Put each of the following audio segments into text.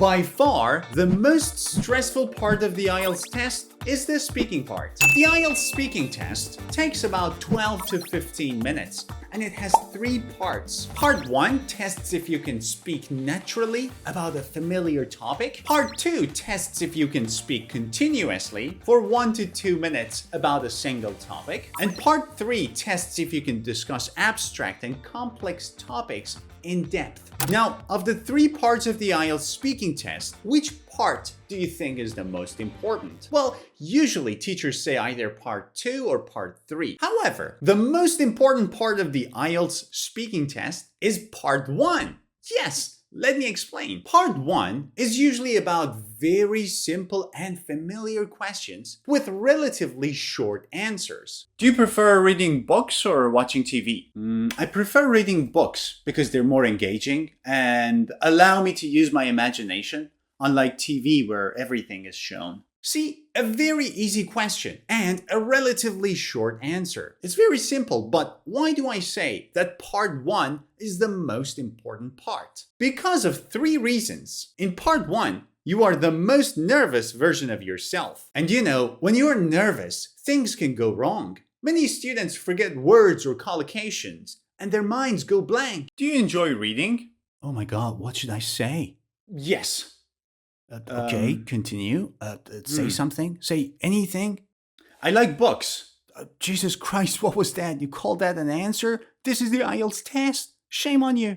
By far, the most stressful part of the IELTS test is the speaking part. The IELTS speaking test takes about 12 to 15 minutes and it has 3 parts. Part 1 tests if you can speak naturally about a familiar topic. Part 2 tests if you can speak continuously for 1 to 2 minutes about a single topic. And Part 3 tests if you can discuss abstract and complex topics in depth. Now, of the 3 parts of the IELTS speaking test, which part do you think is the most important? Well, usually teachers say either part 2 or part 3. However, the most important part of the IELTS speaking test is part 1. Yes, let me explain. Part 1 is usually about very simple and familiar questions with relatively short answers. Do you prefer reading books or watching TV? I prefer reading books because they're more engaging and allow me to use my imagination, unlike TV where everything is shown. See, a very easy question and a relatively short answer. It's very simple, but why do I say that part 1 is the most important part? Because of 3 reasons. In part 1, you are the most nervous version of yourself. And you know, when you're nervous, things can go wrong. Many students forget words or collocations, and their minds go blank. Do you enjoy reading? Oh my God, what should I say? Yes. Okay, continue. Say something. Say anything. I like books. Jesus Christ, what was that? You called that an answer? This is the IELTS test. Shame on you.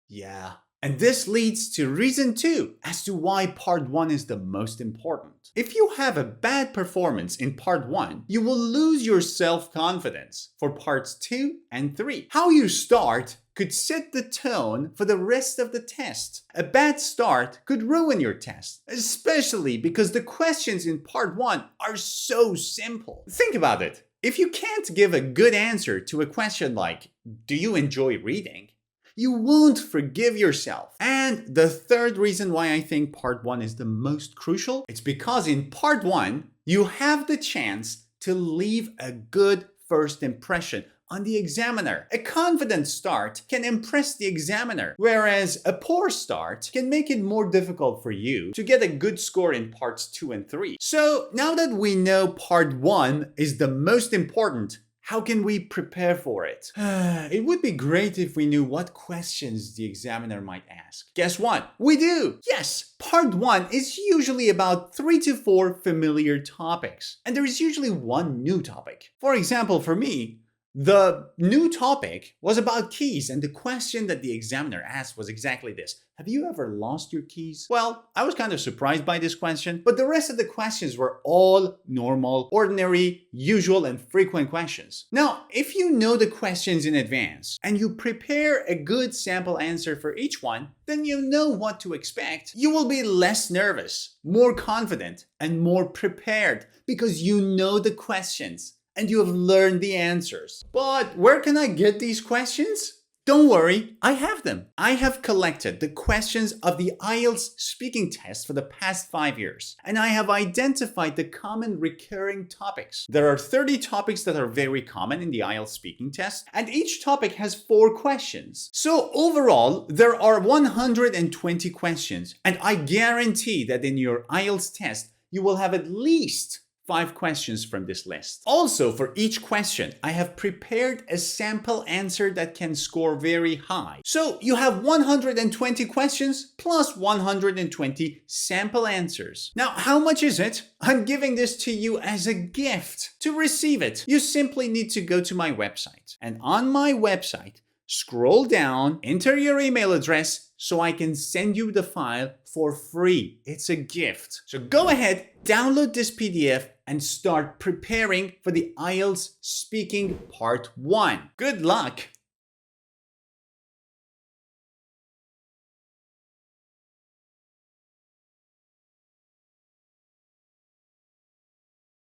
Yeah. And this leads to reason 2 as to why part 1 is the most important. If you have a bad performance in part 1, you will lose your self-confidence for parts 2 and 3. How you start could set the tone for the rest of the test. A bad start could ruin your test, especially because the questions in part 1 are so simple. Think about it. If you can't give a good answer to a question like, do you enjoy reading? You won't forgive yourself. And the third reason why I think part 1 is the most crucial, it's because in part 1, you have the chance to leave a good first impression on the examiner. A confident start can impress the examiner, whereas a poor start can make it more difficult for you to get a good score in parts 2 and 3. So now that we know part 1 is the most important, how can we prepare for it? It would be great if we knew what questions the examiner might ask. Guess what? We do! Yes! Part 1 is usually about 3 to 4 familiar topics, and there is usually one new topic. For example, for me, the new topic was about keys, and the question that the examiner asked was exactly this. Have you ever lost your keys? Well, I was kind of surprised by this question, but the rest of the questions were all normal, ordinary, usual, and frequent questions. Now, if you know the questions in advance and you prepare a good sample answer for each one, then you know what to expect. You will be less nervous, more confident, and more prepared because you know the questions and you have learned the answers. But where can I get these questions? Don't worry, I have them. I have collected the questions of the IELTS speaking test for the past 5 years, and I have identified the common recurring topics. There are 30 topics that are very common in the IELTS speaking test, and each topic has 4 questions. So overall, there are 120 questions, and I guarantee that in your IELTS test, you will have at least 5 questions from this list. Also, for each question, I have prepared a sample answer that can score very high. So you have 120 questions plus 120 sample answers. Now, how much is it? I'm giving this to you as a gift. To receive it, you simply need to go to my website. And on my website, scroll down, enter your email address so I can send you the file for free. It's a gift. So go ahead, download this PDF and start preparing for the IELTS speaking part 1. Good luck!